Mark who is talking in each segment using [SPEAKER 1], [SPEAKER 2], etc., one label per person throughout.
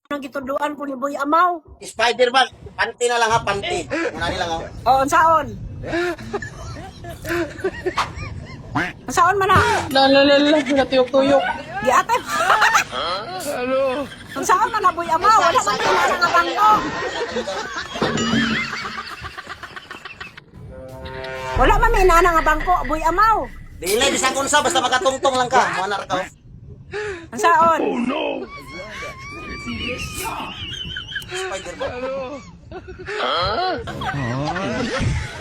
[SPEAKER 1] nang gituduan ko ni Boy Amaw.
[SPEAKER 2] Spider-Man, panty na lang ha, panty. Muna nilang ha.
[SPEAKER 1] Oo, unsaon? Unsaon man na?
[SPEAKER 3] Natuyok-tuyok.
[SPEAKER 1] Di ate. Unsaon man na Boy Amaw? Wala man kailangan nga bangko. Wala man may inana nga bangko, Boy Amaw.
[SPEAKER 2] Dili, bisang kunsa, basta makatungtong lang ka. Muna ka.
[SPEAKER 1] Unsaon?
[SPEAKER 2] Spider-Man.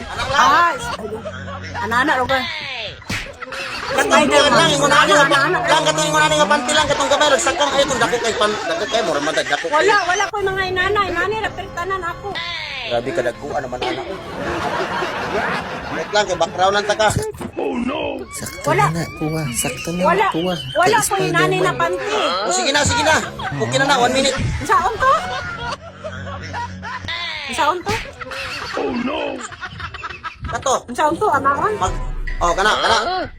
[SPEAKER 2] Anak lang.
[SPEAKER 1] Ah, ana-ana ro ka.
[SPEAKER 2] Spider-Man lang, ingunani nga lang, katong ingunani nga panty lang, katong gamay, nagsakong kayo, kung dako kay dako kay mo, ramad, dako kay.
[SPEAKER 1] Wala ko mga inana, inani ra pertanan ako.
[SPEAKER 2] Grabe ka dagkuan naman anak. Wait lang, kay background ta ka.
[SPEAKER 4] Sakto
[SPEAKER 1] Wala.
[SPEAKER 4] na, kuha. Sakto na,
[SPEAKER 1] Wala.
[SPEAKER 4] kuha.
[SPEAKER 1] Wala
[SPEAKER 4] Kay
[SPEAKER 1] ko inani na
[SPEAKER 4] Spider-Man.
[SPEAKER 1] panty.
[SPEAKER 2] O sige na, sige na. Okay na na, 1 minute.
[SPEAKER 1] Unsaon to? Unsaon to?
[SPEAKER 2] Kato,
[SPEAKER 1] Unsaon to, amaon?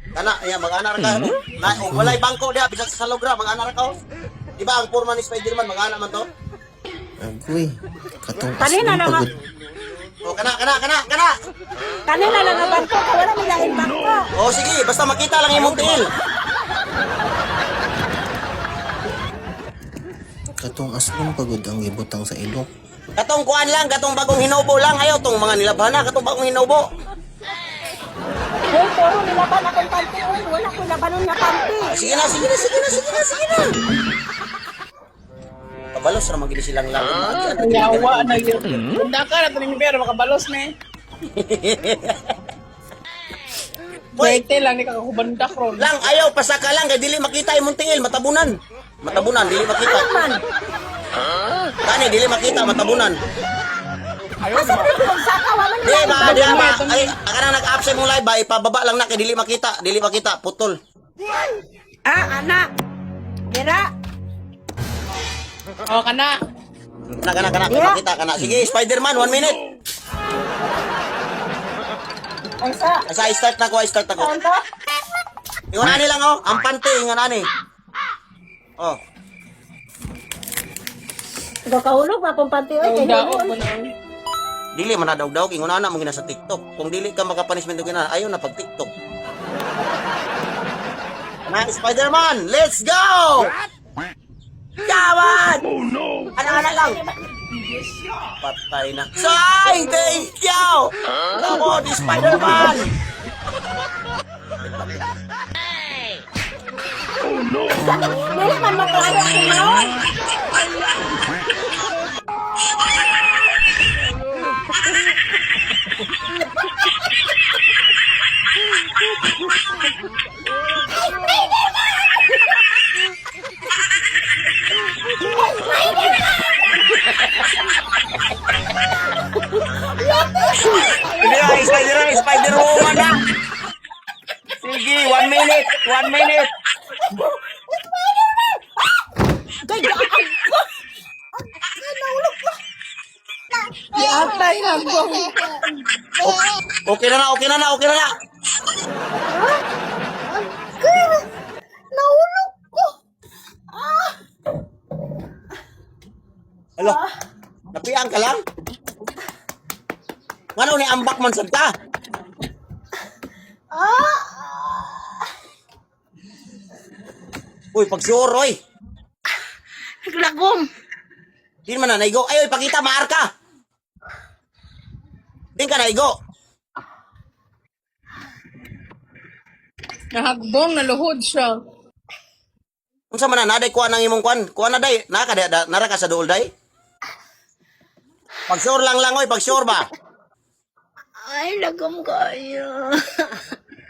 [SPEAKER 2] kana, ayan, mag-ana ra ka. Na, walay bangko diha, bisag sa salogra, mag-ana ra ka. Di ba ang forma ni Spider-Man, mag-ana man to?
[SPEAKER 4] Agoy. Katong
[SPEAKER 1] Kanina
[SPEAKER 4] aswang
[SPEAKER 1] na nga.
[SPEAKER 4] pagod.
[SPEAKER 2] O, kana.
[SPEAKER 1] Kanina lang ang bangko, wala may lain bangko.
[SPEAKER 2] O, sige, basta makita lang imong tiil.
[SPEAKER 4] Katong aswang pagod ang gibutang sa ilok.
[SPEAKER 2] Katong kuan lang, katong bagong hinubo lang. Ayaw, tong mga nilabhana, katong bagong hinubo.
[SPEAKER 1] Hoy, puro nilaban akong panty. Hoy, wala ko labanon nga panty.
[SPEAKER 2] Sige na. Kabalos ra magili silang lang.
[SPEAKER 3] Yawa na yun. Bunda ka na ito pero makabalos na eh. Pwede lang ni kakakubandak ron.
[SPEAKER 2] Lang, ayaw, pasaka lang, kay dili makita imong tingil, matabunan. Dili makita.
[SPEAKER 1] Man,
[SPEAKER 2] Kani, dili makita, matabunan.
[SPEAKER 1] asa pa yung saka, wala man
[SPEAKER 2] Di
[SPEAKER 1] lain
[SPEAKER 2] ba,
[SPEAKER 1] bangko.
[SPEAKER 2] di ba, ay, akala nag-absent mong live ba, ipababa lang na, kay dili makita, putol.
[SPEAKER 1] Ah, anak. Dira.
[SPEAKER 3] O, kana.
[SPEAKER 2] Kana,
[SPEAKER 1] Yeah.
[SPEAKER 2] makita, kana. Sige, Spider-Man, 1 minute.
[SPEAKER 1] Ay sa.
[SPEAKER 2] Start na ko.
[SPEAKER 1] Unsaon to?
[SPEAKER 2] Ingunani lang, oh, ang panty, ingunani. Oh,
[SPEAKER 1] Gakahulog pa akong panty. Oy, kay
[SPEAKER 3] Daog mo
[SPEAKER 1] Lolo.
[SPEAKER 3] na.
[SPEAKER 2] dili man na daw ingunana mo gina sa TikTok. Kung dili ka makapunishment gina, ayaw na pag TikTok. Na Spider-Man, let's go! Yaman! Oh no! Ana lang. Patay na. Say, thank you! Come on, Spider-Man!
[SPEAKER 1] Dili man makasok si Maon.
[SPEAKER 2] Spider-Woman na! Sige, 1 minute!
[SPEAKER 1] Kay gaag ko.
[SPEAKER 3] Atay na ko.
[SPEAKER 2] Okay na na!
[SPEAKER 1] Nahulog ko.
[SPEAKER 2] Alo, napiang ka lang? Ano ni ambak man sad ka? Uy, pagsuroy!
[SPEAKER 1] Naglagom.
[SPEAKER 2] Di man na naigo. Ay, ipakita, maar ka! Di ka naigo.
[SPEAKER 3] Nahagbong, naluhod siya.
[SPEAKER 2] Unsa man na, naday kuha ng imong kuhan. Kuha na day, nara ka sa duol day? Pagsure lang, oy, pagsure ba?
[SPEAKER 1] Ay, lagom kayo.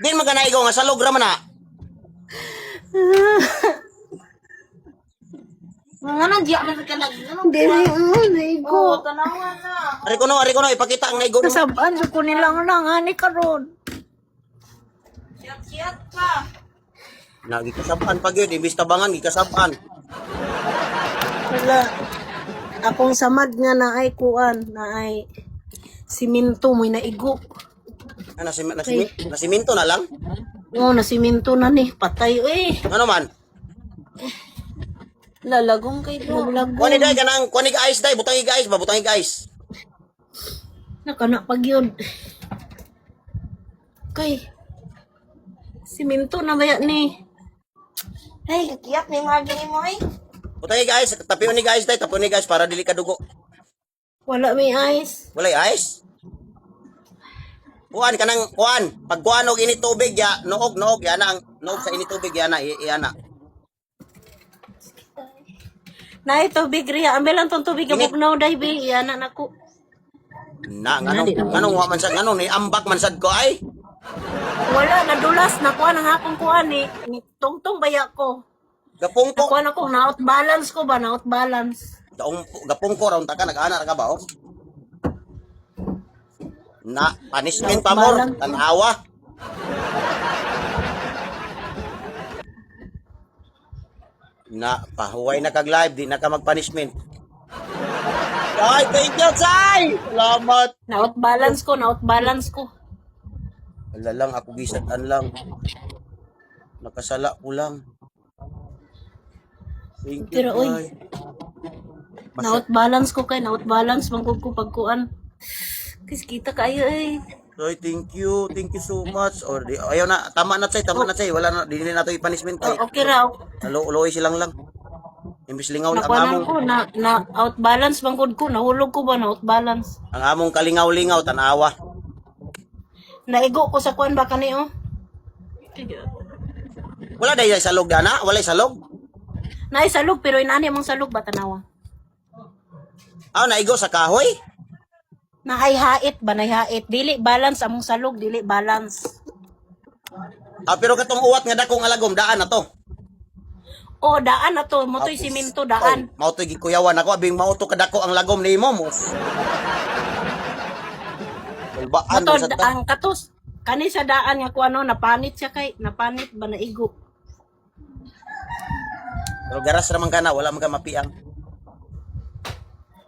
[SPEAKER 2] Di man ka naigo, nga sa logra man na.
[SPEAKER 1] Mga nandiya man ka nag... Dili, naigo. Tanawan na.
[SPEAKER 2] Ari ko no, ipakita ang naigo.
[SPEAKER 1] Kasabaan ko nilang ani karon. Siyat pa.
[SPEAKER 2] Nagikasabaan pag yun, imbis tabangan, gikasabaan.
[SPEAKER 1] Wala. Akong samad nga na ay kuan, na ay siminto mo'y naigo.
[SPEAKER 2] Ah, nasiminto na lang?
[SPEAKER 1] Oo, nasiminto na ni. Patay, eh.
[SPEAKER 2] Ano man?
[SPEAKER 1] Lalagong kay lalagong.
[SPEAKER 2] Kuha ni day kanang kuha ni guys day, butang guys ba, butang guys.
[SPEAKER 1] Nakana pag yun. Kay. Siminto na baya ni. Ay, kiyak ni mga gini mo ay.
[SPEAKER 2] Butang guys, tapion ni guys day, tapion ni guys para dili ka dugo.
[SPEAKER 1] Wala may ice.
[SPEAKER 2] Walay ice. Kuan kanang kuan, pag kuan og init tubig ya, noog yana ang noog sa init tubig yana yana.
[SPEAKER 1] Na tubig riya. Ambil lang tong tubig
[SPEAKER 2] Init.
[SPEAKER 1] kabugnaw day bi. Iyan na nako.
[SPEAKER 2] Na nganong wa man sad nganong ni ambak man sad ko ay.
[SPEAKER 1] Wala nadulas na kuan ang akong kuan ni tungtong baya ko.
[SPEAKER 2] Gapong ko.
[SPEAKER 1] Nakuha na ko, na-out balance ko ba? Na-out balance.
[SPEAKER 2] Gapong ko raw taka nag-ana ra ka ba oh? Na punishment pa mo, tanawa. Na pahuway na kag live, di na ka mag-punishment. Ay, thank you, Sai! Salamat!
[SPEAKER 1] Na-out balance ko, na-out balance ko.
[SPEAKER 2] Wala lang, ako gisatan lang. Nakasala ko lang. Thank you,
[SPEAKER 1] Pero, uy.
[SPEAKER 2] Sai.
[SPEAKER 1] Na-out balance ko kay, na-out balance mangkog ko pagkuan. Kasi kita kayo eh.
[SPEAKER 2] Sai, thank you so much. Or, ayaw na, tama na, Sai, Wala na, di na ito i-punishment kay.
[SPEAKER 1] Okay raw.
[SPEAKER 2] Uloy silang lang. Imbis lingaw ang
[SPEAKER 1] Nakuha
[SPEAKER 2] among,
[SPEAKER 1] ko, na-out balance mangkog ko. Nahulog ko ba, na-out balance.
[SPEAKER 2] ang among kalingaw-lingaw, tanawa.
[SPEAKER 1] Naigo ko sa kuan ba kani oh.
[SPEAKER 2] Wala dahil salog dana? Wala salog?
[SPEAKER 1] Naay salog pero inani mong salog ba tanawa.
[SPEAKER 2] Ah, naigo sa kahoy?
[SPEAKER 1] Naay hait ba nay hait. Dili balance among salog, dili balance.
[SPEAKER 2] Ah, pero katong uwat nga dakong alagom, daan na to.
[SPEAKER 1] Oh, daan na to. Motoy siminto daan.
[SPEAKER 2] Oh, mauto gikuyawan ako, abing mauto kadako ang lagom ni mo. Ulbaan
[SPEAKER 1] Motor
[SPEAKER 2] mo sa ta.
[SPEAKER 1] ang katos. Kani sa daan nga kuano napanit siya kay napanit ba naigo.
[SPEAKER 2] Pero garas raman ka na, wala man ka mapiang.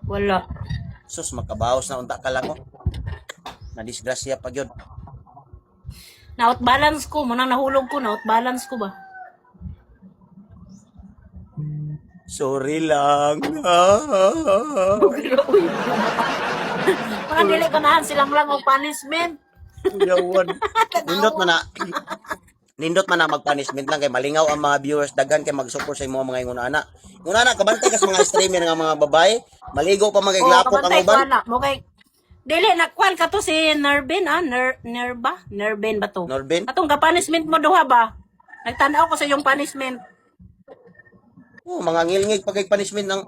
[SPEAKER 1] Wala.
[SPEAKER 2] Sus, makabaos na unta ka lang ko. Na-disgrasya pa yun.
[SPEAKER 1] Na-out balance ko. Munang nahulog ko. Na-out balance ko ba?
[SPEAKER 2] Sorry lang.
[SPEAKER 1] Mga dili ko nahan silang lang og punishment.
[SPEAKER 2] Kuyawan. Nindot man na. Nindot man na mag-punishment lang kay malingaw ang mga viewers daghan kay mag-support sa imo mga ingunana. Ingunana kabantay kas mga streamer nga mga babae, maligo pa mga glapok ang
[SPEAKER 1] kabantay ko
[SPEAKER 2] uban.
[SPEAKER 1] anak mo kay dili nakwan ka to si Nervin Nerba? Nervin ba to?
[SPEAKER 2] Norbin?
[SPEAKER 1] Atong ka punishment mo duha ba? Nagtanaw ko sa yung punishment.
[SPEAKER 2] Oh, mga ngilngig pag punishment ng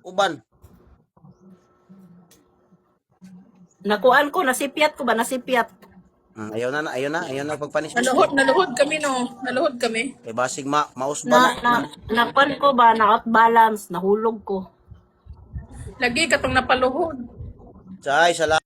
[SPEAKER 2] uban.
[SPEAKER 1] Nakuan ko, nasipyat ko ba? Nasipyat.
[SPEAKER 2] Ayaw na pag-punishment.
[SPEAKER 3] Naluhod kami no. Naluhod kami.
[SPEAKER 2] Kay basig maus ba?
[SPEAKER 1] Nakuan ko ba? Na-out balance. Nahulog ko.
[SPEAKER 3] Lagi katong napaluhod.
[SPEAKER 2] Chay, salamat.